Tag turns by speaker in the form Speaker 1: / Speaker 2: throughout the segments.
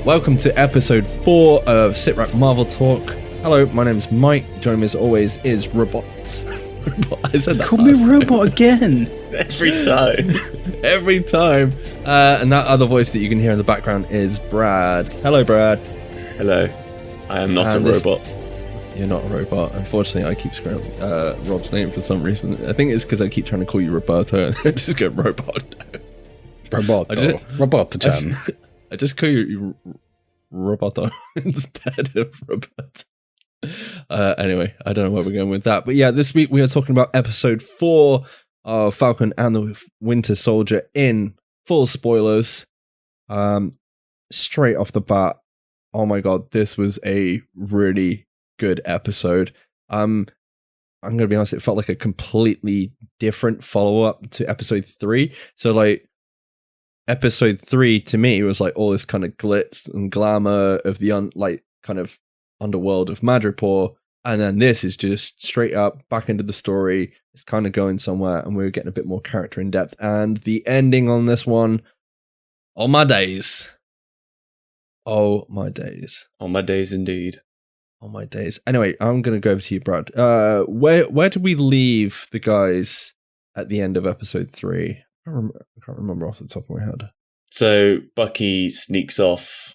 Speaker 1: welcome to episode 4 of SITREP Marvel Talk. Hello, my name's Mike. Joining me as always is Robot. I said that.
Speaker 2: Call me Robot again.
Speaker 3: Every time.
Speaker 1: Every time. And that other voice that you can hear in the background is Brad. Hello, Brad.
Speaker 3: Hello. I am not a robot.
Speaker 1: You're not a robot. Unfortunately, I keep screwing Rob's name for some reason. I think it's because I keep trying to call you Roberto and I just go Robot.
Speaker 2: Roboto-chan.
Speaker 1: I just call you Roboto instead of Robert. Anyway, I don't know where we're going with that. But yeah, this week we are talking about episode 4 of Falcon and the Winter Soldier in full spoilers. Straight off the bat, oh my god, this was a really good episode. I'm going to be honest, it felt like a completely different follow-up to episode 3. So like, episode 3 to me was like all this kind of glitz and glamour of the kind of underworld of Madripoor, and then this is just straight up back into the story. It's kind of going somewhere, and we're getting a bit more character in depth. And the ending on this one, oh my days. Oh my days.
Speaker 3: On my days indeed.
Speaker 1: Oh my days. Anyway, I'm going to go over to you, Brad. Where did we leave the guys at the end of episode 3? I can't remember off the top of my head.
Speaker 3: So Bucky sneaks off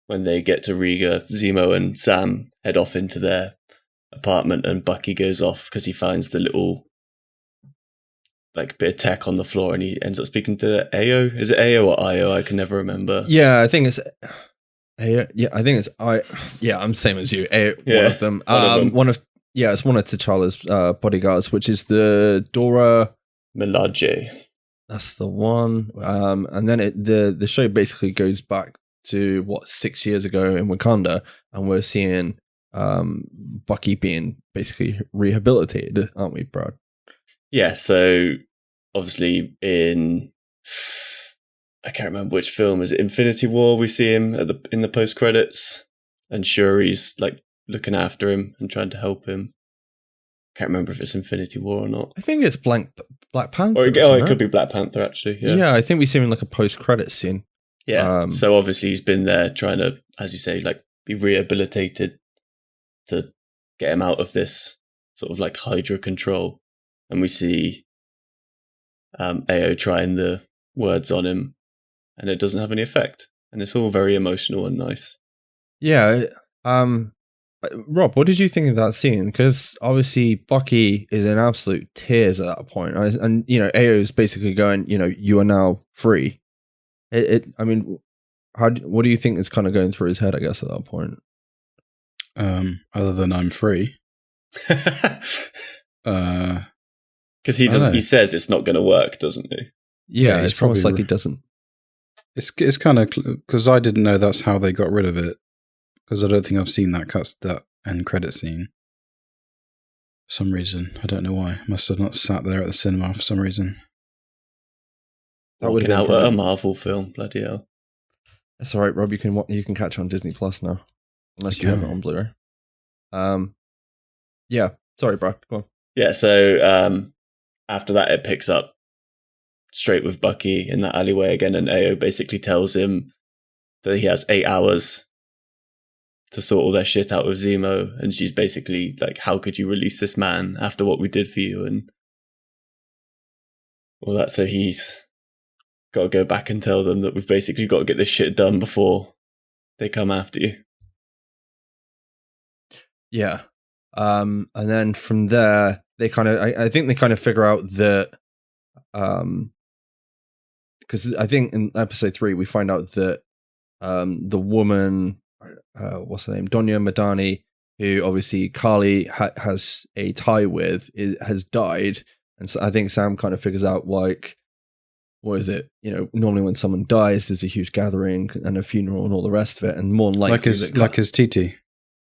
Speaker 3: when they get to Riga. Zemo and Sam head off into their apartment, and Bucky goes off because he finds the little bit of tech on the floor, and he ends up speaking to Ao. Is it Ao or Io? I can never remember.
Speaker 1: Yeah, I think it's Ao. Yeah, I think it's I. Yeah, I'm same as you. Ao,
Speaker 3: Yeah,
Speaker 1: one of them. It's one of T'Challa's bodyguards, which is the Dora
Speaker 3: Milaje.
Speaker 1: That's the one. And then the show basically goes back to 6 years ago in Wakanda, and we're seeing Bucky being basically rehabilitated, aren't we, Brad?
Speaker 3: Yeah, so obviously in I can't remember which film, is it Infinity War? We see him in the post credits, and Shuri's like looking after him and trying to help him. Can't remember if it's Infinity War or not.
Speaker 1: I think it's Black Panther.
Speaker 3: It could be Black Panther, actually.
Speaker 1: Yeah, I think we see him in like a post-credit scene.
Speaker 3: Yeah, so obviously he's been there trying to, as you say, like be rehabilitated to get him out of this sort of like Hydra control. And we see Ao trying the words on him, and it doesn't have any effect. And it's all very emotional and nice.
Speaker 1: Yeah, Rob, what did you think of that scene? Because obviously Bucky is in absolute tears at that point, and Ao is basically going, you are now free. I mean, what do you think is kind of going through his head? I guess at that point,
Speaker 2: other than I'm free,
Speaker 3: because he says it's not going to work, doesn't he?
Speaker 1: Yeah, it's almost like he doesn't.
Speaker 2: It's kind of because I didn't know that's how they got rid of it. Because I don't think I've seen that end credit scene. For some reason. I don't know why. Must have not sat there at the cinema for some reason.
Speaker 3: That would have been a Marvel film, bloody hell.
Speaker 1: That's all right, Rob. You can catch it on Disney Plus now. Unless you have it on Blu-ray. Yeah. Sorry, bro. Go on.
Speaker 3: Yeah, so after that it picks up straight with Bucky in that alleyway again, and Ao basically tells him that he has 8 hours to sort all their shit out with Zemo, and she's basically like, how could you release this man after what we did for you, and all that. So he's got to go back and tell them that we've basically got to get this shit done before they come after you.
Speaker 1: Yeah. And then from there, they kind of, I think they kind of figure out that, because I think in episode 3, we find out that the woman, what's her name, Donya Madani, who obviously Karli has a tie with, has died. And so I think Sam kind of figures out, like, what is it? Normally when someone dies, there's a huge gathering and a funeral and all the rest of it. And more likely
Speaker 2: like his TT.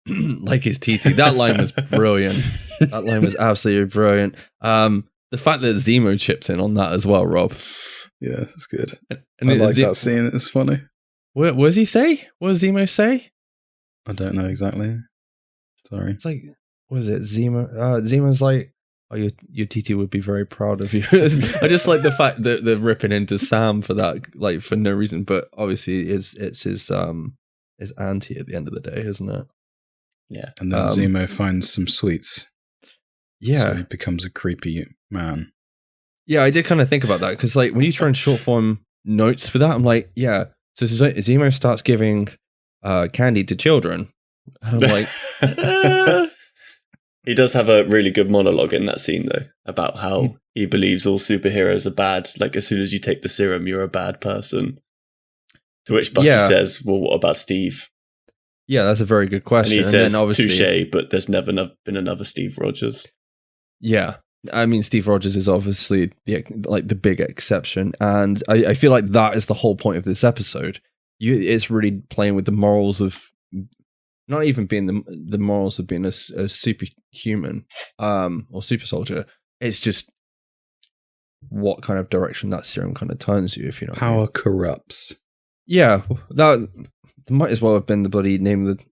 Speaker 1: Like his TT. That line was brilliant. That line was absolutely brilliant. The fact that Zemo chipped in on that as well, Rob.
Speaker 2: Yeah, that's good.
Speaker 1: And
Speaker 2: I like that scene. It's funny.
Speaker 1: What does he say? What does Zemo say?
Speaker 2: I don't know exactly. Sorry.
Speaker 1: It's like, what is it? Zemo's like, Oh, your TT would be very proud of you. I just like the fact that they're ripping into Sam for that, like for no reason. But obviously, it's his auntie at the end of the day, isn't it?
Speaker 3: Yeah.
Speaker 2: And then Zemo finds some sweets.
Speaker 1: Yeah.
Speaker 2: So he becomes a creepy man.
Speaker 1: Yeah, I did kind of think about that because, like, when you try and short form notes for that, I'm like, yeah. So Zemo starts giving candy to children, and I'm like.
Speaker 3: He does have a really good monologue in that scene, though, about how he believes all superheroes are bad. Like, as soon as you take the serum, you're a bad person. To which Bucky says, well, what about Steve?
Speaker 1: Yeah, that's a very good question.
Speaker 3: And he says, touche, but there's never been another Steve Rogers.
Speaker 1: Yeah. I mean, Steve Rogers is obviously the big exception. And I feel like that is the whole point of this episode. It's really playing with the morals of... Not even being the morals of being a superhuman or super soldier. It's just what kind of direction that serum kind of turns you, if you know.
Speaker 2: Power corrupts.
Speaker 1: Yeah, that might as well have been the bloody name of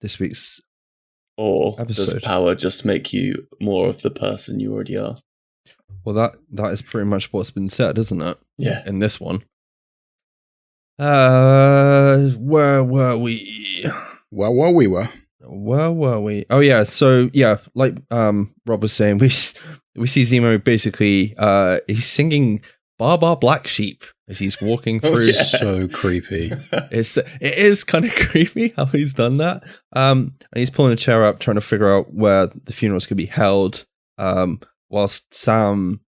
Speaker 1: this week's episode.
Speaker 3: Does power just make you more of the person you already are?
Speaker 1: Well, that is pretty much what's been said, isn't it?
Speaker 3: Yeah.
Speaker 1: In this one. Where were we?
Speaker 2: Where we were?
Speaker 1: Where were we? Oh yeah, so yeah, like Rob was saying, we see Zemo basically he's singing Bar Bar Black Sheep as he's walking through.
Speaker 3: Yeah.
Speaker 2: So creepy.
Speaker 1: It is kind of creepy how he's done that. And he's pulling a chair up, trying to figure out where the funerals could be held. Whilst Sam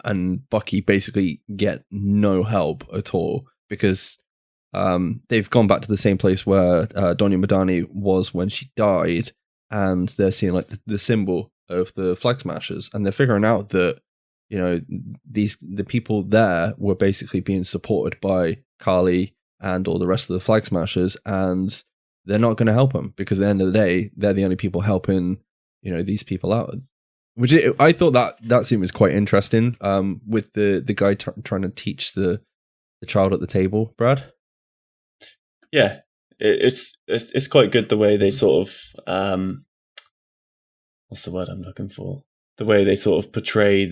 Speaker 1: and Bucky basically get no help at all because they've gone back to the same place where Donya Madani was when she died, and they're seeing like the symbol of the Flag Smashers, and they're figuring out that the people there were basically being supported by Karli and all the rest of the Flag Smashers, and they're not going to help them because at the end of the day, they're the only people helping these people out. Which I thought that scene was quite interesting. With the guy trying to teach the child at the table, Brad.
Speaker 3: Yeah, it's quite good the way they sort of what's the word I'm looking for? The way they sort of portray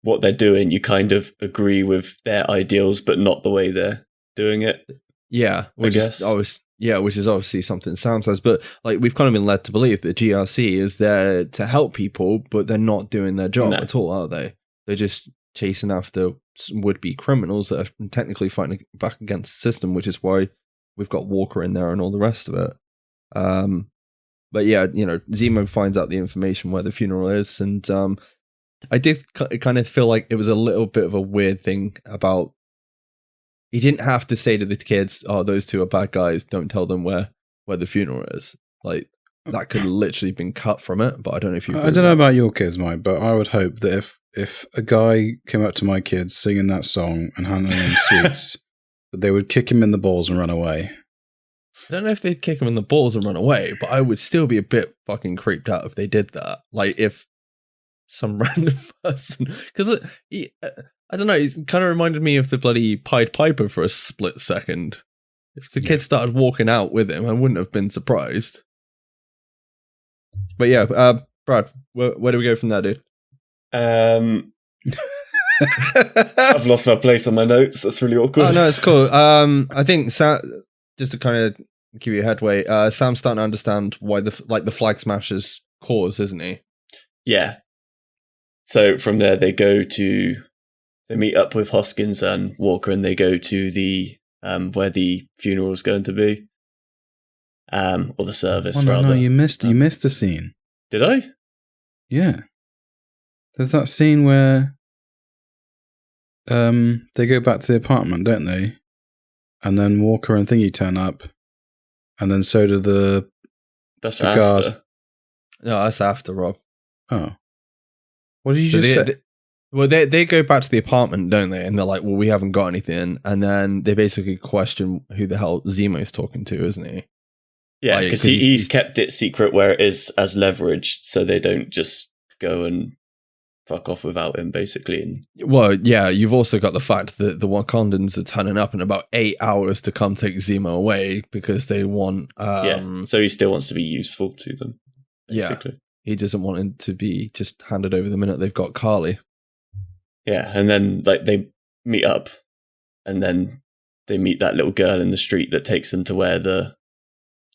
Speaker 3: what they're doing. You kind of agree with their ideals, but not the way they're doing it.
Speaker 1: Yeah, which is obviously something Sam says. But like we've kind of been led to believe that GRC is there to help people, but they're not doing their job at all, are they? They're just chasing after would-be criminals that are technically fighting back against the system, which is why we've got Walker in there and all the rest of it. But yeah, Zemo finds out the information where the funeral is, and I did kind of feel like it was a little bit of a weird thing about he didn't have to say to the kids, "Oh, those two are bad guys. Don't tell them where the funeral is." Like that could have literally been cut from it. But I don't know if you.
Speaker 2: I don't know about your kids, Mike, but I would hope that if a guy came up to my kids singing that song and handing them sweets, that they would kick him in the balls and run away.
Speaker 1: I don't know if they'd kick him in the balls and run away, but I would still be a bit fucking creeped out if they did that. Like if some random person, because I don't know, it kind of reminded me of the bloody Pied Piper for a split second. If the kids started walking out with him, I wouldn't have been surprised. But yeah, Brad, where do we go from there, dude?
Speaker 3: I've lost my place on my notes. That's really awkward.
Speaker 1: Oh no, it's cool. I think just to kind of give you a headway, Sam's starting to understand why the Flag Smashers cause, isn't he?
Speaker 3: Yeah. So from there, they meet up with Hoskins and Walker, and they go to the where the funeral is going to be, or the service.
Speaker 2: No, you missed the scene.
Speaker 3: Did I?
Speaker 2: Yeah. There's that scene where they go back to the apartment, don't they? And then Walker and Thingy turn up, and then so do the guard.
Speaker 3: After.
Speaker 1: No, that's after, Rob.
Speaker 2: Oh. What did you just say?
Speaker 1: They go back to the apartment, don't they? And they're like, well, we haven't got anything. And then they basically question who the hell Zemo's talking to, isn't he?
Speaker 3: Yeah, because he's kept it secret where it is as leverage, so they don't just go and fuck off without him, basically.
Speaker 1: Well, yeah, you've also got the fact that the Wakandans are turning up in about 8 hours to come take Zemo away because they want...
Speaker 3: so he still wants to be useful to them, basically.
Speaker 1: he doesn't want it to be just handed over the minute they've got Karli.
Speaker 3: Yeah, and then like they meet up, and then they meet that little girl in the street that takes them to where the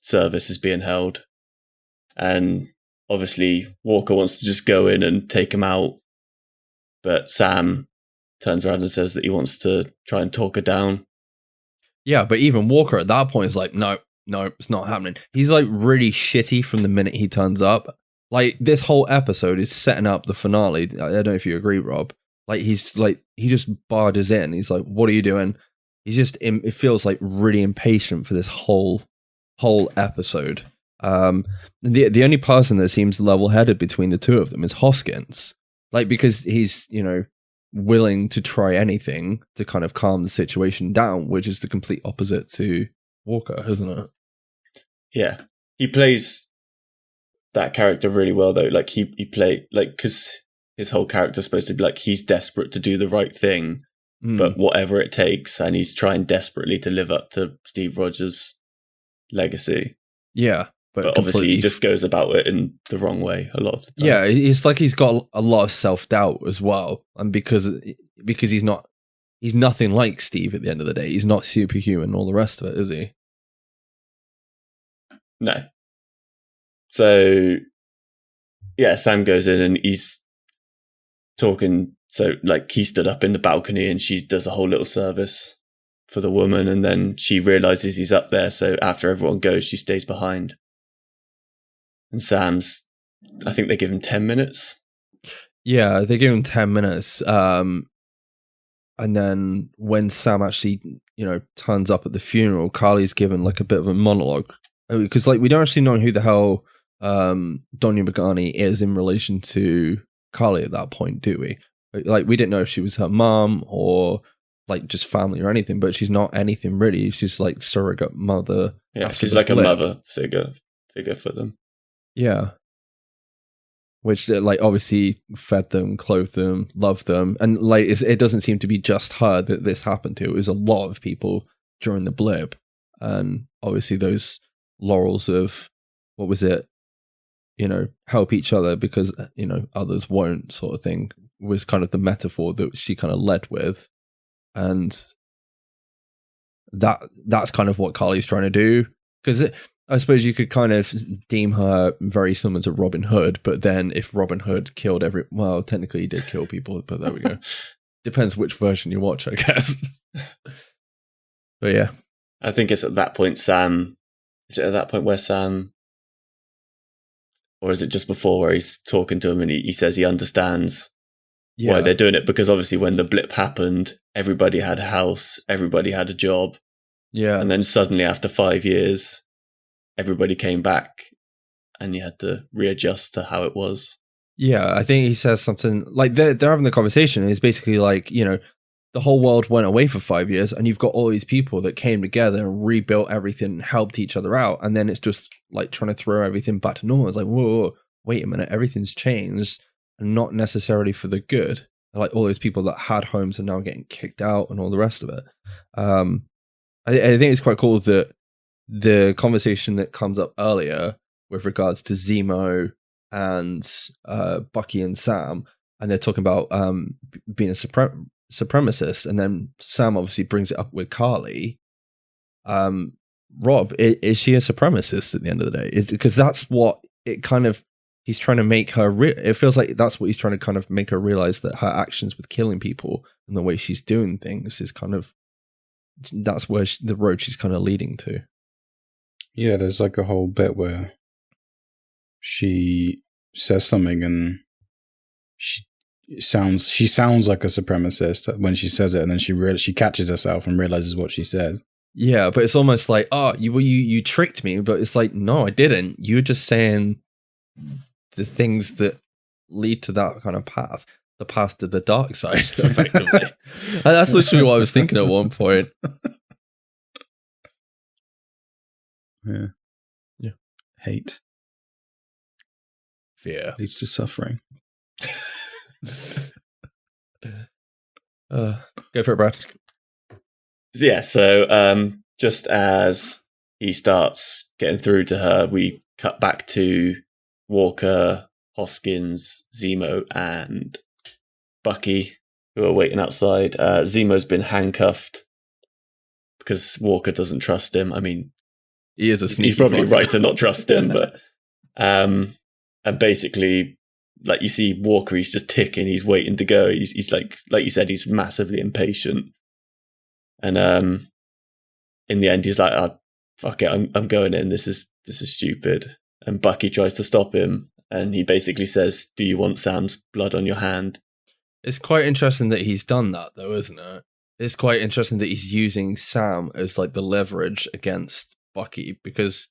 Speaker 3: service is being held. And obviously Walker wants to just go in and take him out, but Sam turns around and says that he wants to try and talk her down.
Speaker 1: Yeah, but even Walker at that point is like, no, it's not happening. He's like really shitty from the minute he turns up. Like this whole episode is setting up the finale. I don't know if you agree, Rob. Like he's like, he just barges in. He's like, what are you doing? He's just, it feels like really impatient for this whole episode. The only person that seems level-headed between the two of them is Hoskins. Like, because he's, you know, willing to try anything to kind of calm the situation down, which is the complete opposite to Walker, isn't it?
Speaker 3: Yeah. He plays that character really well, though. Like, he played, like, because his whole character's supposed to be like, he's desperate to do the right thing, but whatever it takes, and he's trying desperately to live up to Steve Rogers' legacy.
Speaker 1: Yeah.
Speaker 3: But obviously he just goes about it in the wrong way a lot of the time.
Speaker 1: Yeah, it's like he's got a lot of self-doubt as well. And because he's nothing like Steve at the end of the day. He's not superhuman and all the rest of it, is he?
Speaker 3: No. So, yeah, Sam goes in and he's talking. So, like, he stood up in the balcony and she does a whole little service for the woman. And then she realizes he's up there. So after everyone goes, she stays behind. And Sam's, I think they give him 10 minutes.
Speaker 1: Yeah, they give him 10 minutes. And then when Sam actually, you know, turns up at the funeral, Karli's given like a bit of a monologue. Because like we don't actually know who the hell Donya Magani is in relation to Karli at that point, do we? Like we didn't know if she was her mom or like just family or anything, but she's not anything really. She's like surrogate mother.
Speaker 3: Yeah, she's like a mother figure for them.
Speaker 1: Yeah. Which, like, obviously fed them, clothed them, loved them. And, like, it doesn't seem to be just her that this happened to. It was a lot of people during the blip. And, obviously, those laurels of, what was it? You know, help each other because, you know, others won't sort of thing was kind of the metaphor that she kind of led with. And that's kind of what Karli's trying to do. Because I suppose you could kind of deem her very similar to Robin Hood, but then if Robin Hood killed well, technically he did kill people, but there we go. Depends which version you watch, I guess. But yeah.
Speaker 3: I think it's at that point is it at that point where Sam, or is it just before where he's talking to him and he says he understands why they're doing it? Because obviously when the blip happened, everybody had a house, everybody had a job.
Speaker 1: Yeah.
Speaker 3: And then suddenly after 5 years, everybody came back and you had to readjust to how it was.
Speaker 1: Yeah, I think he says something like they're having the conversation. And it's basically like, you know, the whole world went away for 5 years and you've got all these people that came together and rebuilt everything and helped each other out. And then it's just like trying to throw everything back to normal. It's like, whoa, wait a minute, everything's changed and not necessarily for the good. Like all those people that had homes are now getting kicked out and all the rest of it. I think it's quite cool that the conversation that comes up earlier with regards to Zemo and Bucky and Sam, and they're talking about being a supremacist, and then Sam obviously brings it up with Karli. Rob, is she a supremacist at the end of the day? Because that's what it kind of, he's trying to make her, it feels like that's what he's trying to kind of make her realize, that her actions with killing people and the way she's doing things is kind of, that's where the road she's kind of leading to.
Speaker 2: Yeah, there's like a whole bit where she says something and she sounds like a supremacist when she says it, and then she catches herself and realizes what she said. Yeah,
Speaker 1: but it's almost like, oh, you tricked me, but it's like, no, I didn't. You're just saying the things that lead to that kind of path, the path to the dark side, effectively. And that's literally what I was thinking at one point.
Speaker 2: Yeah. Hate.
Speaker 1: Fear.
Speaker 2: Leads to suffering.
Speaker 1: Go for it, Brad.
Speaker 3: Yeah, so just as he starts getting through to her, we cut back to Walker Hoskins, Zemo, and Bucky, who are waiting outside. Zemo's been handcuffed because Walker doesn't trust him. I mean,
Speaker 1: He is a sneaky
Speaker 3: he's probably
Speaker 1: fucker.
Speaker 3: right to not trust him, but and basically, like you see Walker, he's just ticking. He's waiting to go. He's like you said, he's massively impatient. And in the end, he's like, "Oh, fuck it, I'm going in. This is stupid." And Bucky tries to stop him, and he basically says, "Do you want Sam's blood on your hand?"
Speaker 1: It's quite interesting that he's done that, though, isn't it? It's quite interesting that he's using Sam as like the leverage against Bucky, because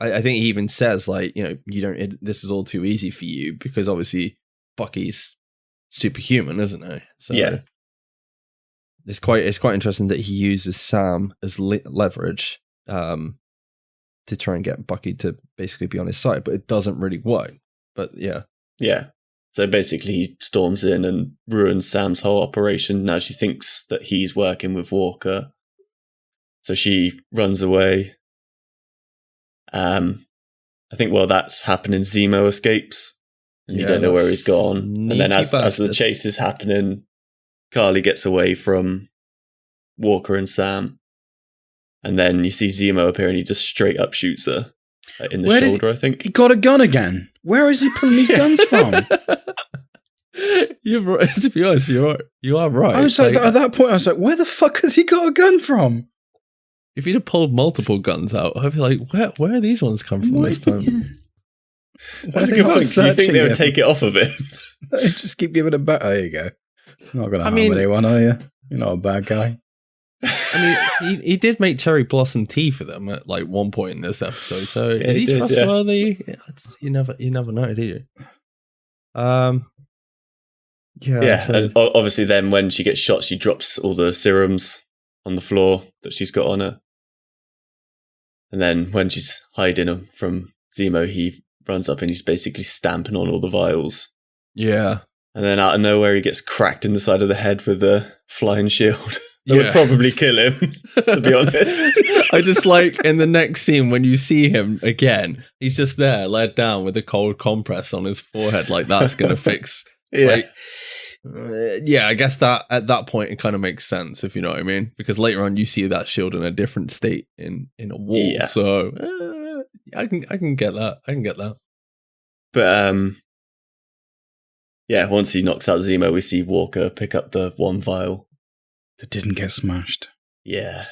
Speaker 1: I think he even says, like, you know, this is all too easy for you, because obviously Bucky's superhuman, isn't he? So
Speaker 3: yeah,
Speaker 1: it's quite interesting that he uses Sam as leverage to try and get Bucky to basically be on his side, but it doesn't really work. But yeah.
Speaker 3: So basically, he storms in and ruins Sam's whole operation. Now she thinks that he's working with Walker, so she runs away. I think while that's happening, Zemo escapes, and you don't know where he's gone. And then as the chase is happening, Karli gets away from Walker and Sam, and then you see Zemo appear, and he just straight up shoots her in the shoulder. I think
Speaker 2: he got a gun again. Where is he pulling these guns from?
Speaker 1: You're right. To be honest, you are right.
Speaker 2: I was like, at that point, I was like, where the fuck has he got a gun from?
Speaker 1: If he'd have pulled multiple guns out, I'd be like, where are these ones come from this time?
Speaker 3: That's a good point. Do you think they would take it off of him?
Speaker 2: Just keep giving him back. There you go. You're not going to harm anyone, are you? You're not a bad guy.
Speaker 1: I mean, he did make cherry blossom tea for them at like one point in this episode. So is he trustworthy? Yeah. You never know, do you?
Speaker 3: Yeah. And obviously, then when she gets shot, she drops all the serums on the floor that she's got on her. And then when she's hiding them from Zemo, he runs up and he's basically stamping on all the vials.
Speaker 1: Yeah.
Speaker 3: And then out of nowhere, he gets cracked in the side of the head with a flying shield. That would probably kill him, to be honest.
Speaker 1: I just like, in the next scene, when you see him again, he's just there, laid down with a cold compress on his forehead. Like, that's going to fix.
Speaker 3: Yeah.
Speaker 1: I guess that at that point, it kind of makes sense, if you know what I mean. Because later on, you see that shield in a different state in a wall. Yeah. So, I can get that. I can get that.
Speaker 3: But, once he knocks out Zemo, we see Walker pick up the one vial
Speaker 2: that didn't get smashed.
Speaker 3: Yeah.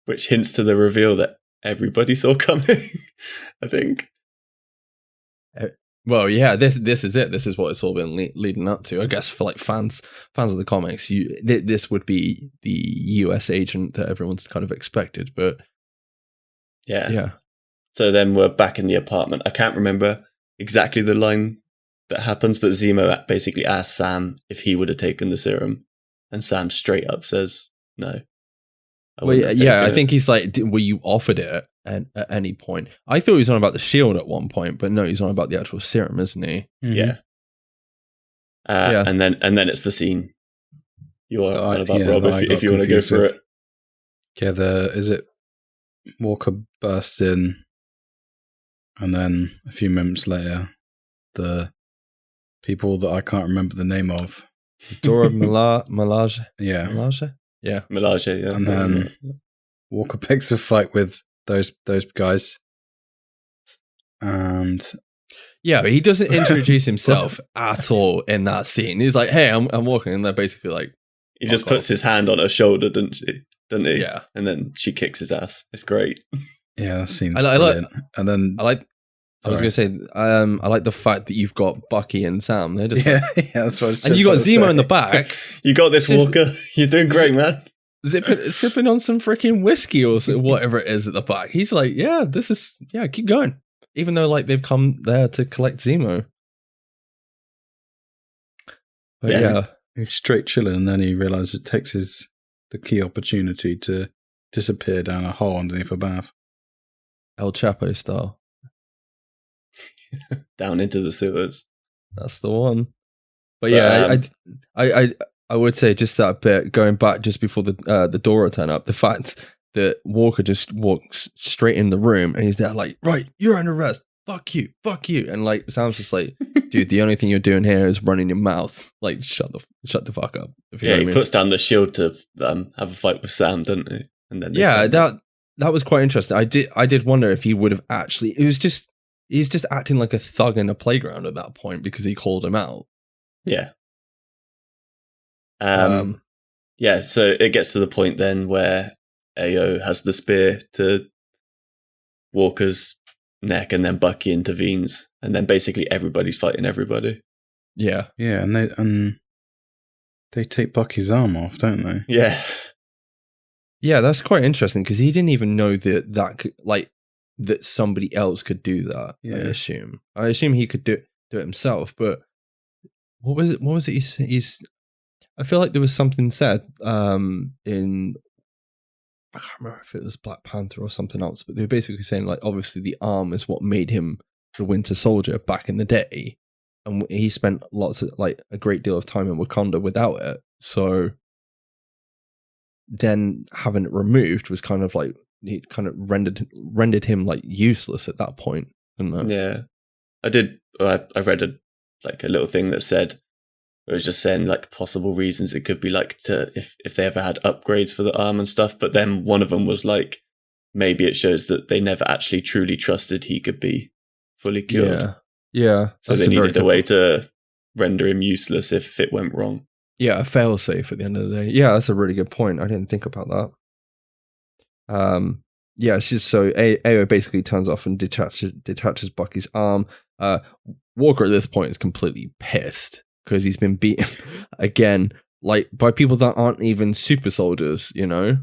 Speaker 3: Which hints to the reveal that everybody saw coming, I think.
Speaker 1: Well, yeah, this is it. This is what it's all been leading up to. I guess for like fans of the comics, this would be the US agent that everyone's kind of expected. But yeah.
Speaker 3: So then we're back in the apartment. I can't remember exactly the line that happens, but Zemo basically asks Sam if he would have taken the serum, and Sam straight up says no.
Speaker 1: I think he's like, were you offered it at any point? I thought he was on about the shield at one point, but no, he's on about the actual serum, isn't he?
Speaker 3: Mm-hmm. Yeah. And then it's the scene you are on about, Rob, if you want to go for it.
Speaker 2: Yeah, is it Walker bursts in, and then a few moments later, the people that I can't remember the name of.
Speaker 1: Dora Milaje?
Speaker 2: Yeah.
Speaker 1: Milaje? Yeah.
Speaker 3: Milaje, yeah.
Speaker 2: And then Walker picks a fight with those guys. And
Speaker 1: yeah, he doesn't introduce himself at all in that scene. He's like, hey, I'm walking, and they're basically like,
Speaker 3: he just puts his hand on her shoulder, doesn't he?
Speaker 1: Yeah.
Speaker 3: And then she kicks his ass. It's great.
Speaker 2: Yeah, that seems
Speaker 1: brilliant.
Speaker 2: And then
Speaker 1: I was going to say, I like the fact that you've got Bucky and Sam. They're just
Speaker 2: that's what I was just
Speaker 1: and you got Zemo in the back.
Speaker 3: You got this, Walker. You're doing great, man.
Speaker 1: Sipping on some freaking whiskey or whatever it is at the back. He's like, keep going. Even though like they've come there to collect Zemo. But
Speaker 2: he's straight chilling, and then he realizes it takes the key opportunity to disappear down a hole underneath a bath.
Speaker 1: El Chapo style.
Speaker 3: Down into the sewers.
Speaker 1: That's the one. But yeah, I would say just that bit going back just before the Dora turn up. The fact that Walker just walks straight in the room and he's there like, right, you're under arrest. fuck you, and like Sam's just like, dude, the only thing you're doing here is running your mouth. Like, shut the fuck up. If you know what I mean.
Speaker 3: Puts down the shield to have a fight with Sam, doesn't he? And then
Speaker 1: that was quite interesting. I did wonder if he would have actually. He's just acting like a thug in a playground at that point because he called him out.
Speaker 3: Yeah. Yeah. So it gets to the point then where AO has the spear to Walker's neck, and then Bucky intervenes, and then basically everybody's fighting everybody.
Speaker 1: Yeah.
Speaker 2: Yeah, and they take Bucky's arm off, don't they?
Speaker 3: Yeah.
Speaker 1: Yeah, that's quite interesting because he didn't even know that somebody else could do that. Yeah. I assume he could do it himself. But what was it? He's. I feel like there was something said in. I can't remember if it was Black Panther or something else, but they were basically saying like, obviously the arm is what made him the Winter Soldier back in the day, and he spent a great deal of time in Wakanda without it. So then having it removed was kind of like, it kind of rendered him like useless at that point, didn't it?
Speaker 3: Yeah, I read a little thing that said, it was just saying like possible reasons it could be like to if they ever had upgrades for the arm and stuff, but then one of them was like, maybe it shows that they never actually truly trusted he could be fully cured.
Speaker 1: Yeah.
Speaker 3: So they needed a way to render him useless if it went wrong.
Speaker 1: Yeah, a failsafe at the end of the day. Yeah, that's a really good point. I didn't think about that. Yeah, it's just so AO basically turns off and detaches Bucky's arm. Walker at this point is completely pissed because he's been beaten again, like by people that aren't even super soldiers, you know?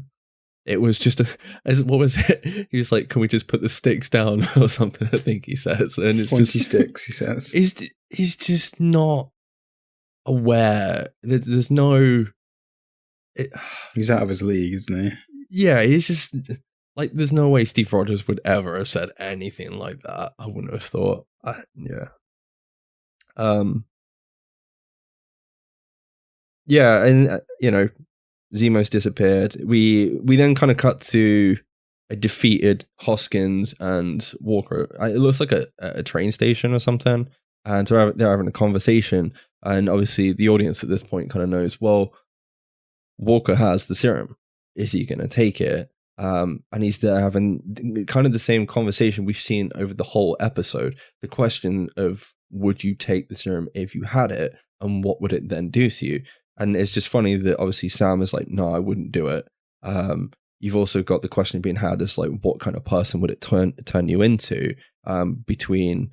Speaker 1: It was just what was it? He was like, can we just put the sticks down or something, I think he says. And it's
Speaker 2: Pointy sticks, he says.
Speaker 1: He's just not aware. There's no...
Speaker 2: He's out of his league, isn't he?
Speaker 1: Yeah, he's just... Like, there's no way Steve Rogers would ever have said anything like that. I wouldn't have thought. Yeah. Yeah, and, Zemo's disappeared. We then kind of cut to a defeated Hoskins and Walker. It looks like a train station or something. And they're having a conversation. And obviously the audience at this point kind of knows, well, Walker has the serum. Is he going to take it? And he's there having kind of the same conversation we've seen over the whole episode. The question of, would you take the serum if you had it? And what would it then do to you? And it's just funny that obviously Sam is like, no, I wouldn't do it. You've also got the question being had as like, what kind of person would it turn you into between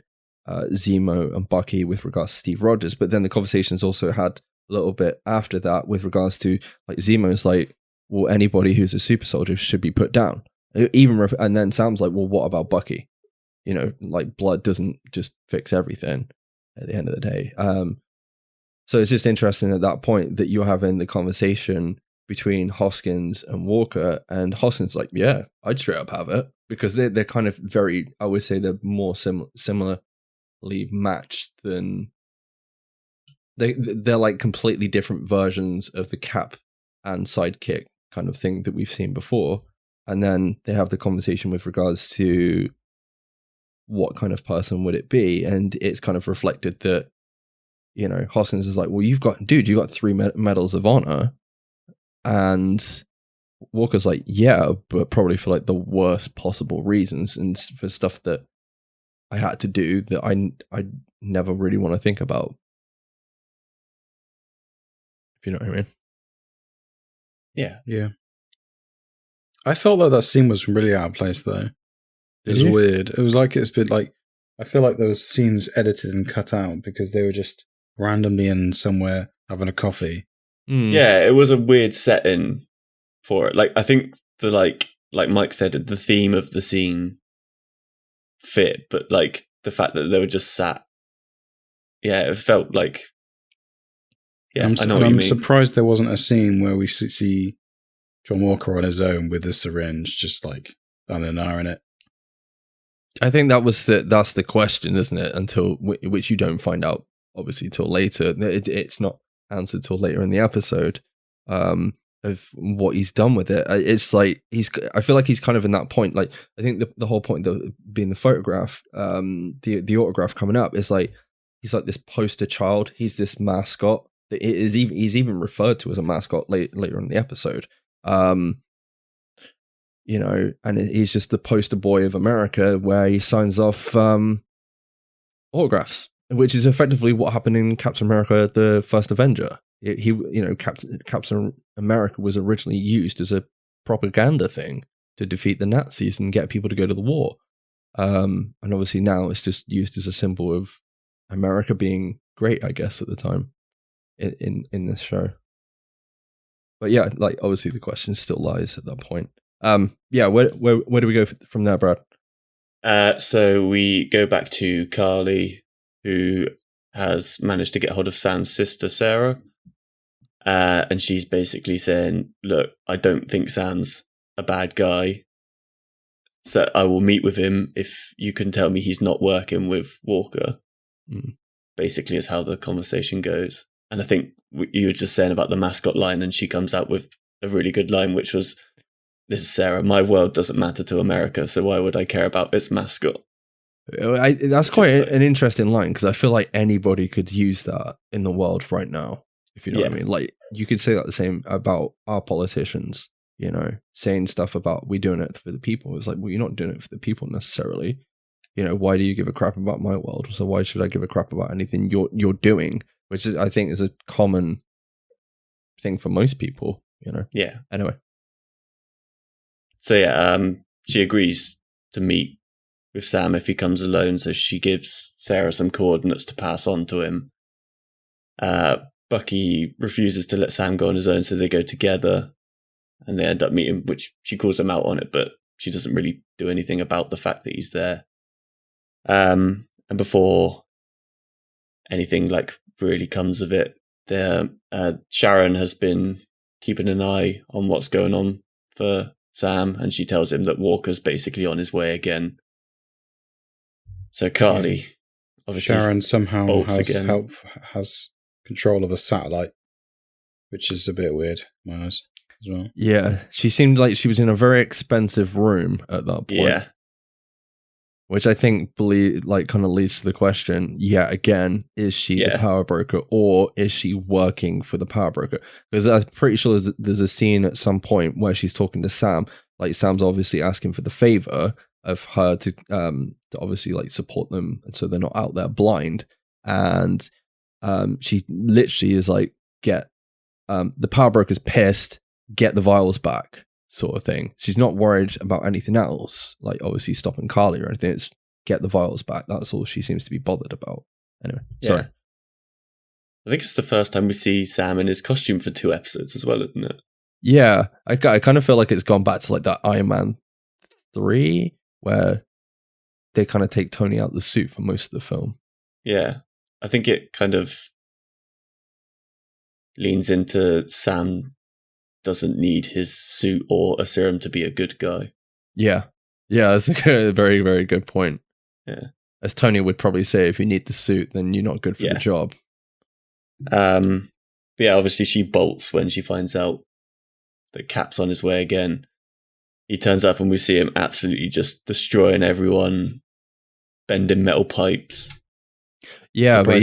Speaker 1: Zemo and Bucky with regards to Steve Rogers? But then the conversation's also had a little bit after that with regards to like Zemo's like, well, anybody who's a super soldier should be put down. And then Sam's like, well, what about Bucky? Like blood doesn't just fix everything at the end of the day. So it's just interesting at that point that you're having the conversation between Hoskins and Walker, and Hoskins like, yeah, I'd straight up have it, because they're kind of very, I would say they're more similarly matched than they're like completely different versions of the Cap and sidekick kind of thing that we've seen before. And then they have the conversation with regards to what kind of person would it be, and it's kind of reflected that, Hoskins is like, well, you got 3 medals of honor, and Walker's like, yeah, but probably for like the worst possible reasons and for stuff that I had to do that I never really want to think about, if you know what I mean.
Speaker 3: Yeah.
Speaker 2: I felt like that scene was really out of place, though. It was weird. It was like it's been like, I feel like those scenes edited and cut out because they were just randomly in somewhere having a coffee.
Speaker 3: Yeah, it was a weird setting for it. Like, I think the like Mike said, the theme of the scene fit, but like the fact that they were just sat, it felt like. Yeah, I know what you mean.
Speaker 2: I'm surprised there wasn't a scene where we see John Walker on his own with a syringe, just like an hour in it.
Speaker 1: I think that's the question, isn't it? Until which you don't find out, obviously, till later. It's not answered till later in the episode. of what he's done with it. It's like I feel like he's kind of in that point. Like I think the whole point of being the photograph, the autograph coming up is like he's like this poster child. He's this mascot that he's even referred to as a mascot later in the episode. You know, and he's just the poster boy of America, where he signs off autographs, which is effectively what happened in Captain America: The First Avenger. Captain America was originally used as a propaganda thing to defeat the Nazis and get people to go to the war. And obviously now it's just used as a symbol of America being great, I guess, at the time in this show. But yeah, like obviously the question still lies at that point. Yeah, where do we go from there, Brad?
Speaker 3: So we go back to Karli, who has managed to get hold of Sam's sister, Sarah. And she's basically saying, look, I don't think Sam's a bad guy, so I will meet with him if you can tell me he's not working with Walker. Basically is how the conversation goes. And I think you were just saying about the mascot line, and she comes out with a really good line, which was, this is Sarah, my world doesn't matter to America, so why would I care about its mascot?
Speaker 1: That's quite an interesting line, because I feel like anybody could use that in the world right now, if you know what I mean. Like, you could say that the same about our politicians, you know, saying stuff about we doing it for the people. It's like, well, you're not doing it for the people necessarily. You know, why do you give a crap about my world? So why should I give a crap about anything you're doing? Which is, I think, is a common thing for most people, you know.
Speaker 3: Yeah.
Speaker 1: Anyway.
Speaker 3: So yeah, she agrees to meet with Sam if he comes alone. So she gives Sarah some coordinates to pass on to him. Bucky refuses to let Sam go on his own, so they go together, and they end up meeting, which she calls him out on it, but she doesn't really do anything about the fact that he's there. And before anything like really comes of it, Sharon has been keeping an eye on what's going on for Sam, and she tells him that Walker's basically on his way again. So Karli, obviously,
Speaker 2: Sharon somehow has control of a satellite, which is a bit weird in my eyes as well.
Speaker 1: Yeah, she seemed like she was in a very expensive room at that point.
Speaker 3: Yeah.
Speaker 1: Which I think kind of leads to the question, yet again, is she the power broker, or is she working for the power broker? Because I'm pretty sure there's a scene at some point where she's talking to Sam. Like, Sam's obviously asking for the favor of her to obviously like support them, so they're not out there blind. And she literally is like, get the power broker's pissed, get the vials back, sort of thing. She's not worried about anything else, like obviously stopping Karli or anything. It's get the vials back. That's all she seems to be bothered about. Anyway, sorry.
Speaker 3: I think it's the first time we see Sam in his costume for 2 episodes as well, isn't it?
Speaker 1: Yeah, I kind of feel like it's gone back to like that Iron Man 3, where they kind of take Tony out the suit for most of the film.
Speaker 3: Yeah, I think it kind of leans into Sam doesn't need his suit or a serum to be a good guy.
Speaker 1: Yeah, that's a very, very good point.
Speaker 3: Yeah,
Speaker 1: as Tony would probably say, if you need the suit, then you're not good for the job.
Speaker 3: But yeah, obviously she bolts when she finds out that Cap's on his way again. He turns up and we see him absolutely just destroying everyone, bending metal pipes.
Speaker 1: Yeah,
Speaker 3: surprise,
Speaker 1: but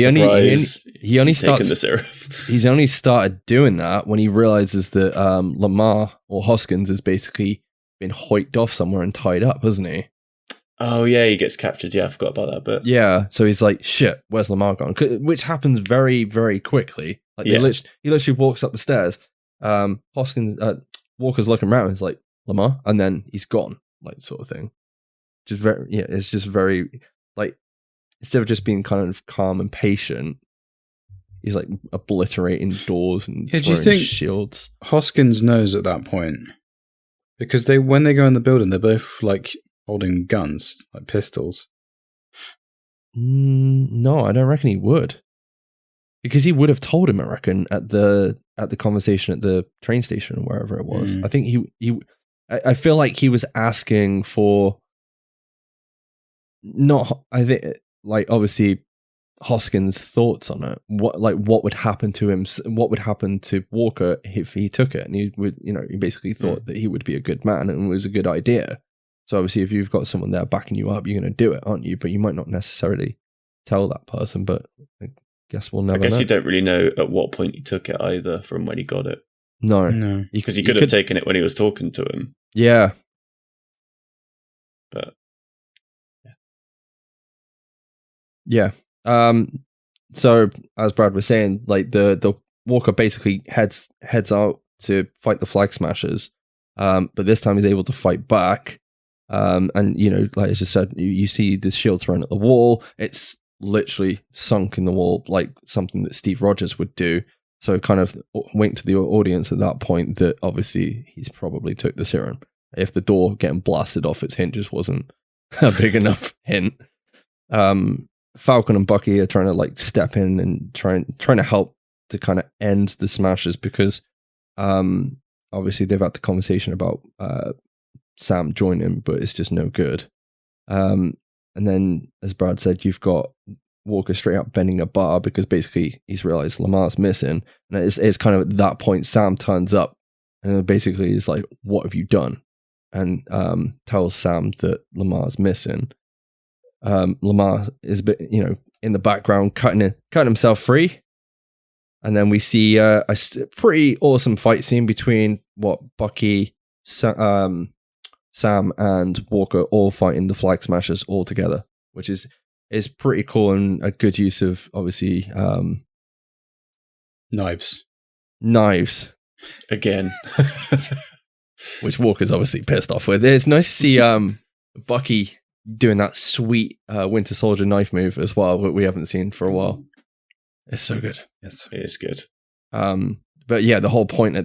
Speaker 1: he only
Speaker 3: starts the serum.
Speaker 1: He's only started doing that when he realizes that Lamar or Hoskins has basically been hoiked off somewhere and tied up, hasn't he?
Speaker 3: Oh yeah, he gets captured. Yeah, I forgot about that bit.
Speaker 1: Yeah, so he's like, shit, where's Lamar gone? Which happens very, very quickly. Like he literally walks up the stairs. Hoskins, Walker's looking around and he's like, Lamar? And then he's gone, like, sort of thing. Just very, it's just very, like, instead of just being kind of calm and patient, he's like obliterating doors and throwing shields.
Speaker 2: Hoskins knows at that point, because when they go in the building, they're both like holding guns, like pistols.
Speaker 1: No, I don't reckon he would, because he would have told him, I reckon, at the conversation at the train station or wherever it was. I think I feel like he was asking for, not, I think, like, obviously Hoskins' thoughts on it. What would happen to him? What would happen to Walker if he took it? And he would, he basically thought that he would be a good man and it was a good idea. So obviously, if you've got someone there backing you up, you're going to do it, aren't you? But you might not necessarily tell that person. But I guess we'll never.
Speaker 3: I guess
Speaker 1: know.
Speaker 3: you don't really know at what point he took it either, from when he got it.
Speaker 2: No.
Speaker 3: Because he could have taken it when he was talking to him.
Speaker 1: Yeah.
Speaker 3: But
Speaker 1: yeah. So as Brad was saying, like the Walker basically heads out to fight the Flag Smashers, but this time he's able to fight back. And like I just said, you see the shield thrown at the wall. It's literally sunk in the wall, like something that Steve Rogers would do. So kind of wink to the audience at that point that obviously he's probably took the serum. If the door getting blasted off its hinges wasn't a big enough hint. Falcon and Bucky are trying to like step in and trying to help to kind of end the Smashers because obviously they've had the conversation about Sam joining, but it's just no good. And then, as Brad said, you've got Walker straight up bending a bar because basically he's realized Lamar's missing. And it's kind of at that point Sam turns up and basically is like, "What have you done?" And tells Sam that Lamar's missing. Lamar is a bit, in the background cutting himself free. And then we see a pretty awesome fight scene between Bucky, Sam and Walker all fighting the Flag Smashers all together, which is pretty cool and a good use of obviously
Speaker 2: knives
Speaker 3: again,
Speaker 1: which Walker's obviously pissed off with. It's nice to see Bucky doing that sweet Winter Soldier knife move as well, that we haven't seen for a while. It's so good.
Speaker 3: Yes, it is good.
Speaker 1: But yeah, the whole point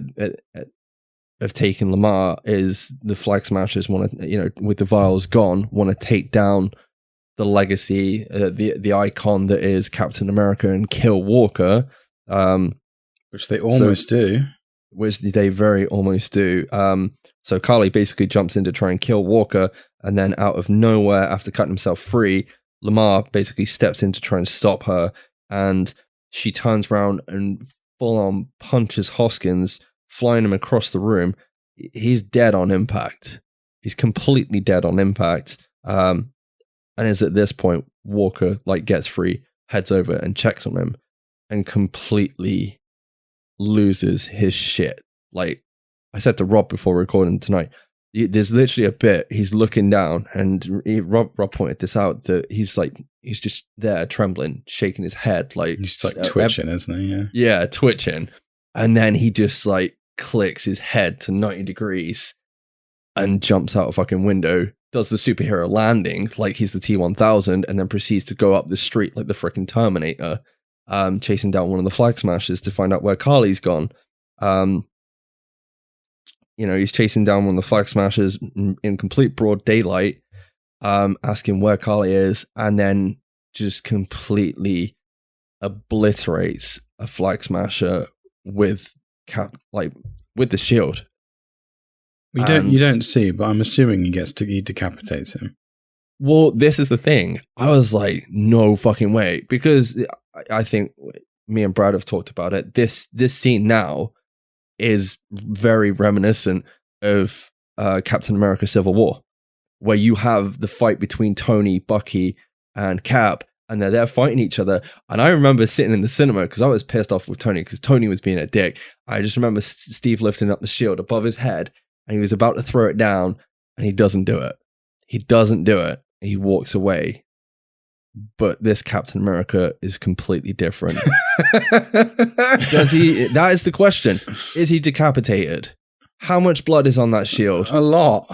Speaker 1: of taking Lamar is the Flag Smashers want to, with the vials gone, want to take down the legacy, the icon that is Captain America and kill Walker.
Speaker 2: Which they almost do.
Speaker 1: Which they very almost do. So Karli basically jumps in to try and kill Walker, and then out of nowhere, after cutting himself free, Lamar basically steps in to try and stop her, and she turns around and full-on punches Hoskins, flying him across the room. He's dead on impact. He's completely dead on impact. And is at this point, Walker gets free, heads over and checks on him, and completely loses his shit. Like I said to Rob before recording tonight, there's literally a bit he's looking down, and Rob pointed this out, that he's just there trembling, shaking his head, like
Speaker 2: he's twitching, isn't he?
Speaker 1: Yeah, twitching, and then he just clicks his head to 90 degrees and jumps out a fucking window, does the superhero landing like he's the T-1000, and then proceeds to go up the street like the freaking Terminator, chasing down one of the Flag Smashers to find out where Karli's gone. He's chasing down one of the Flag Smashers in complete broad daylight, asking where Karli is, and then just completely obliterates a Flag Smasher with the shield.
Speaker 2: You don't see, but I'm assuming he decapitates him.
Speaker 1: Well, this is the thing. I was like, no fucking way, because I think me and Brad have talked about it. This scene now is very reminiscent of Captain America Civil War, where you have the fight between Tony, Bucky, and Cap, and they're there fighting each other. And I remember sitting in the cinema because I was pissed off with Tony because Tony was being a dick. I just remember Steve lifting up the shield above his head, and he was about to throw it down, and he doesn't do it. He walks away. But this Captain America is completely different. Does he? That is the question. Is he decapitated? How much blood is on that shield?
Speaker 2: A lot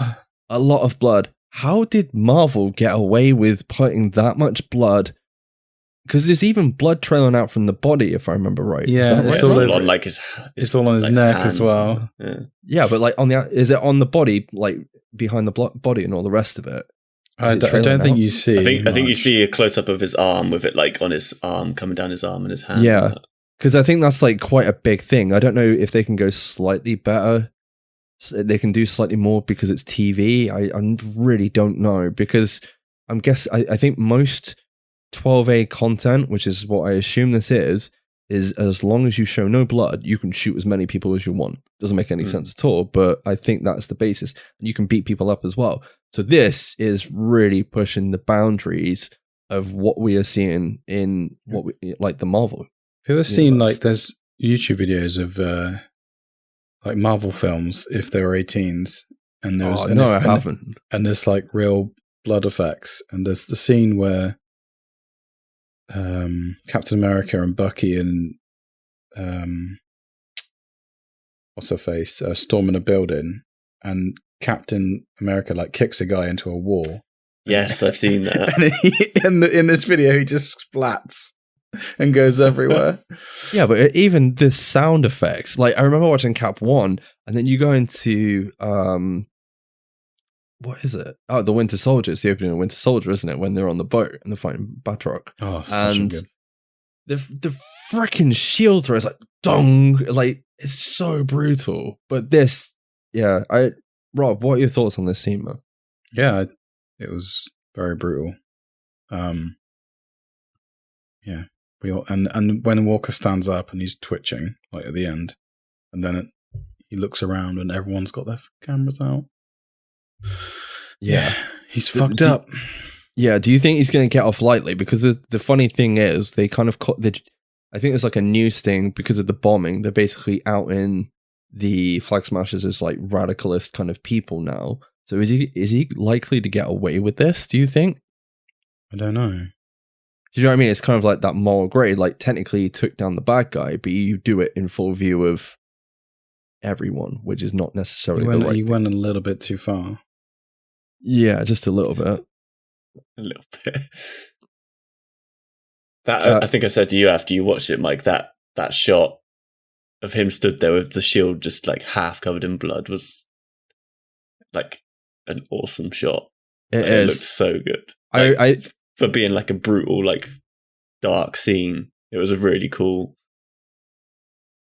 Speaker 1: of blood. How did Marvel get away with putting that much blood? Because there's even blood trailing out from the body, if I remember right.
Speaker 2: Yeah,
Speaker 3: it's all on
Speaker 2: it's all on his neck hands as well.
Speaker 1: Yeah, but is it on the body, behind the body and all the rest of it?
Speaker 2: I don't think you see.
Speaker 3: I think you see a close up of his arm with it on his arm, coming down his arm and his hand.
Speaker 1: Yeah, because I think that's quite a big thing. I don't know if they can go slightly better. They can do slightly more because it's TV. I really don't know, because I think most 12A content, which is what I assume this is as long as you show no blood, you can shoot as many people as you want. Doesn't make any sense at all, but I think that's the basis. And you can beat people up as well. So this is really pushing the boundaries of what we are seeing in what we, like the Marvel.
Speaker 2: Have you ever seen like there's YouTube videos of like Marvel films if they were 18s and there's
Speaker 1: I haven't.
Speaker 2: And there's like real blood effects, and there's the scene where Captain America and Bucky and what's her face storm in a building, and Captain America like kicks a guy into a wall.
Speaker 3: Yes, I've seen that.
Speaker 2: And in this video, he just splats and goes everywhere.
Speaker 1: Yeah, but even the sound effects, like I remember watching Cap 1, and then you go into what is it? Oh, the Winter Soldier. It's the opening of Winter Soldier, isn't it? When they're on the boat and they're fighting Batroc.
Speaker 2: Oh, such a good.
Speaker 1: The freaking shield throw is like dong, like it's so brutal. But this, yeah, Rob, what are your thoughts on this scene, man?
Speaker 2: Yeah, it was very brutal. Yeah, and when Walker stands up and he's twitching, like at the end, and then he looks around and everyone's got their cameras out. Yeah, he's fucked up.
Speaker 1: Yeah, do you think he's going to get off lightly? Because the funny thing is, they kind of I think it's like a news thing because of the bombing. They're basically out in the Flag Smashers as like radicalist kind of people now. So is he likely to get away with this? Do you think?
Speaker 2: I don't know.
Speaker 1: Do you know what I mean? It's kind of like that moral grade. Like technically, he took down the bad guy, but you do it in full view of everyone, which is not necessarily the right thing.
Speaker 2: He went a little bit too far.
Speaker 1: Yeah, just a little bit.
Speaker 3: A little bit. That I think I said to you after you watched it, Mike, that shot of him stood there with the shield just like half covered in blood was like an awesome shot. It looked so good. Like, for being like a brutal, like dark scene, it was a really cool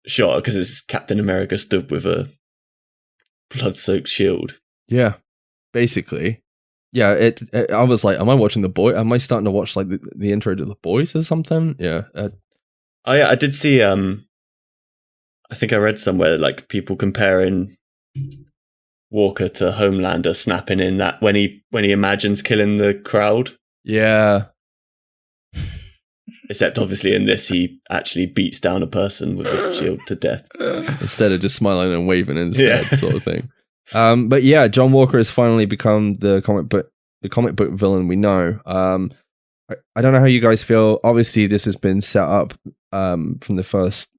Speaker 3: shot because it's Captain America stood with a blood-soaked shield.
Speaker 1: Yeah. Basically, yeah. I was like, "Am I watching The Boy? Am I starting to watch like the intro to The Boys or something?" Yeah.
Speaker 3: I did see. I think I read somewhere like people comparing Walker to Homelander, snapping in that when he imagines killing the crowd.
Speaker 1: Yeah.
Speaker 3: Except obviously in this, he actually beats down a person with a shield to death
Speaker 1: instead of just smiling and waving instead, sort of thing. But yeah, John Walker has finally become the comic book villain we know. I don't know how you guys feel. Obviously, this has been set up from the first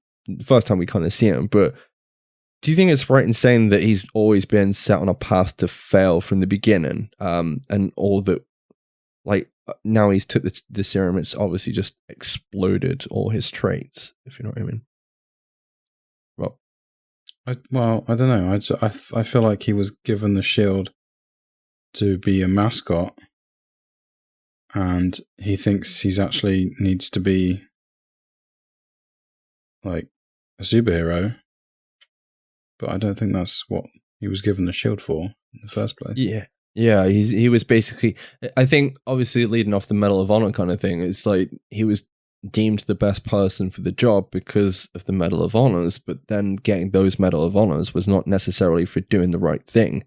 Speaker 1: time we kind of see him. But do you think it's right in saying that he's always been set on a path to fail from the beginning? And all that, like now he's took the serum, it's obviously just exploded all his traits. If you know what I mean. Well,
Speaker 2: I don't know. I feel like he was given the shield to be a mascot, and he thinks he's actually needs to be like a superhero. But I don't think that's what he was given the shield for in the first place.
Speaker 1: Yeah. He was basically. I think obviously leading off the Medal of Honor kind of thing. It's like he was deemed the best person for the job because of the Medal of Honors, but then getting those Medal of Honors was not necessarily for doing the right thing.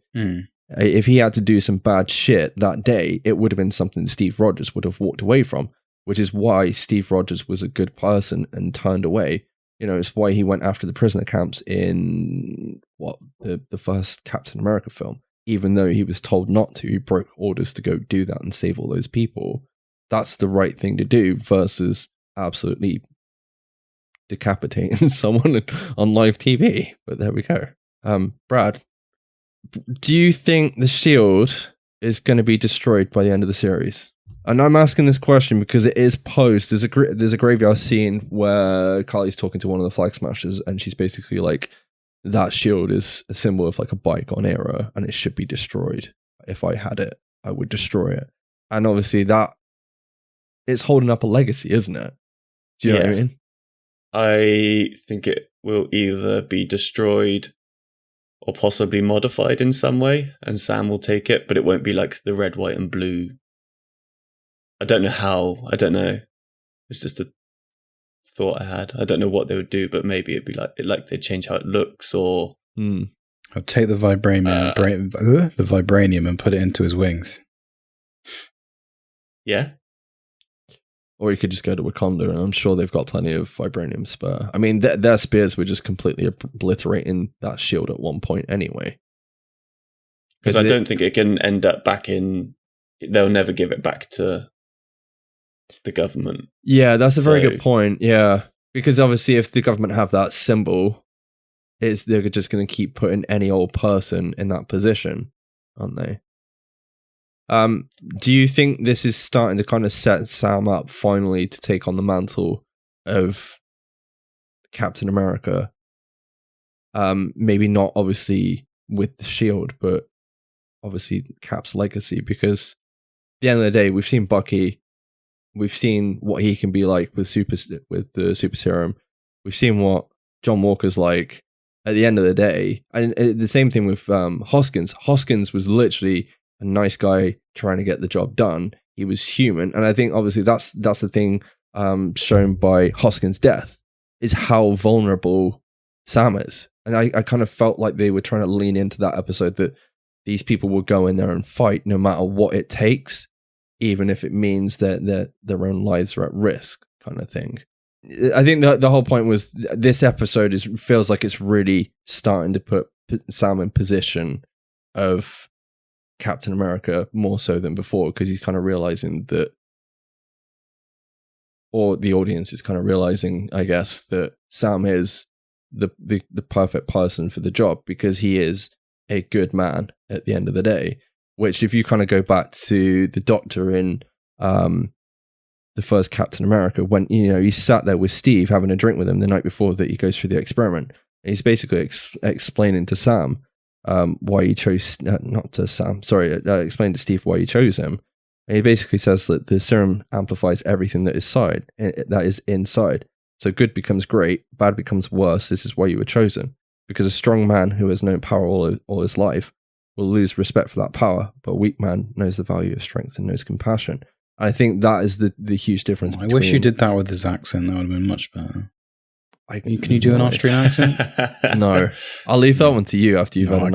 Speaker 1: If he had to do some bad shit that day, it would have been something Steve Rogers would have walked away from, which is why Steve Rogers was a good person and turned away. You know, it's why he went after the prisoner camps in the first Captain America film. Even though he was told not to, he broke orders to go do that and save all those people. That's the right thing to do versus absolutely decapitating someone on live TV. But there we go. Brad, do you think the shield is going to be destroyed by the end of the series? And I'm asking this question because it is posed. There's a graveyard scene where Karli's talking to one of the Flag Smashers, and she's basically like, that shield is a symbol of like a bygone era, and it should be destroyed. If I had it, I would destroy it. And obviously that it's holding up a legacy, isn't it? Do you know what I mean?
Speaker 3: I think it will either be destroyed or possibly modified in some way, and Sam will take it, but it won't be like the red, white, and blue. I don't know how. I don't know. It's just a thought I had. I don't know what they would do, but maybe it'd be like they'd change how it looks, or
Speaker 2: I'd take the vibranium and put it into his wings.
Speaker 3: Yeah.
Speaker 1: Or you could just go to Wakanda, and I'm sure they've got plenty of vibranium spare. I mean, their spears were just completely obliterating that shield at one point anyway.
Speaker 3: Because I don't think it can end up back in... They'll never give it back to the government.
Speaker 1: Yeah, that's a very good point. Yeah. Because obviously if the government have that symbol, they're just going to keep putting any old person in that position, aren't they? Do you think this is starting to kind of set Sam up finally to take on the mantle of Captain America? Maybe not obviously with the shield, but obviously Cap's legacy, because at the end of the day, we've seen Bucky, we've seen what he can be like with the super serum, we've seen what John Walker's like. At the end of the day, and the same thing with Hoskins. Hoskins was literally a nice guy trying to get the job done. He was human, and I think obviously that's the thing shown by Hoskins' death, is how vulnerable Sam is. And I kind of felt like they were trying to lean into that episode, that these people will go in there and fight no matter what it takes, even if it means that their own lives are at risk, kind of thing. I think the whole point was this episode feels like it's really starting to put Sam in position of Captain America more so than before, because he's kind of realizing that, or the audience is kind of realizing, I guess, that Sam is the perfect person for the job, because he is a good man at the end of the day. Which, if you kind of go back to the Doctor in the first Captain America, when he sat there with Steve having a drink with him the night before that he goes through the experiment, and he's basically explaining to Sam why he chose explain to Steve why he chose him. And he basically says that the serum amplifies everything that is inside. So good becomes great, bad becomes worse. This is why you were chosen, because a strong man who has known power all his life will lose respect for that power, but a weak man knows the value of strength and knows compassion. I think that is the huge difference.
Speaker 2: I wish you did that with his accent. That would have been much better. Can you do an Austrian accent?
Speaker 1: No. I'll leave that one to you after you've had a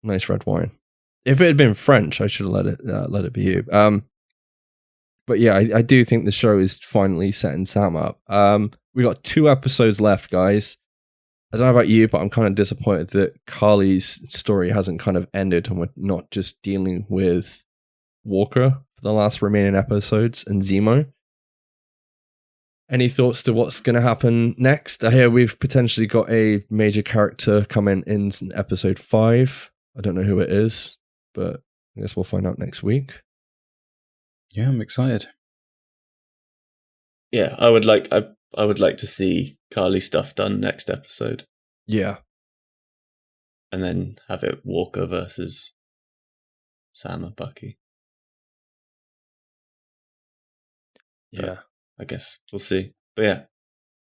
Speaker 1: nice red wine. If it had been French, I should have let it be you. But yeah, I do think the show is finally setting Sam up. We got 2 episodes left, guys. I don't know about you, but I'm kind of disappointed that Karli's story hasn't kind of ended, and we're not just dealing with Walker for the last remaining episodes and Zemo. Any thoughts to what's going to happen next? I hear we've potentially got a major character coming in episode 5. I don't know who it is, but I guess we'll find out next week.
Speaker 2: Yeah, I'm excited.
Speaker 3: Yeah, I would like to see Karli stuff done next episode.
Speaker 1: Yeah.
Speaker 3: And then have it Walker versus Sam and Bucky.
Speaker 1: Yeah.
Speaker 3: I guess we'll see. But yeah,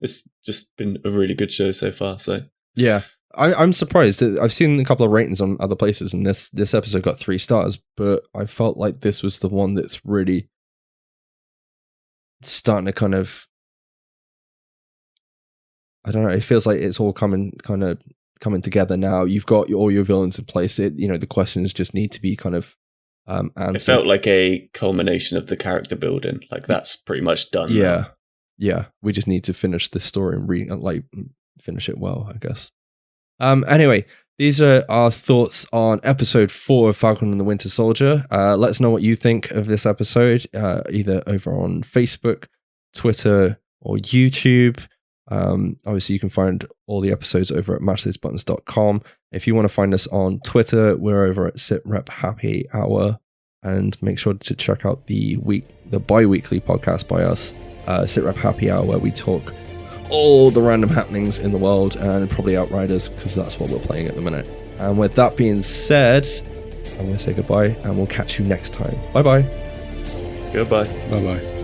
Speaker 3: it's just been a really good show so far. So
Speaker 1: yeah, I'm surprised. I've seen a couple of ratings on other places, and this episode got 3 stars, but I felt like this was the one that's really starting to kind of, I don't know, it feels like it's all coming together now. You've got all your villains in place. The questions just need to be kind of answered.
Speaker 3: It felt like a culmination of the character building. Like that's pretty much done.
Speaker 1: Yeah.
Speaker 3: Now.
Speaker 1: Yeah. We just need to finish the story and finish it well, I guess. Anyway, these are our thoughts on episode 4 of Falcon and the Winter Soldier. Let us know what you think of this episode, either over on Facebook, Twitter, or YouTube. Obviously, you can find all the episodes over at mashthosebuttons.com. If you want to find us on Twitter, we're over at SITREP Happy Hour, and make sure to check out the bi-weekly podcast by us, SITREP Happy Hour, where we talk all the random happenings in the world and probably Outriders, because that's what we're playing at the minute. And with that being said, I'm going to say goodbye, and we'll catch you next time. Bye bye.
Speaker 3: Goodbye.
Speaker 2: Bye bye.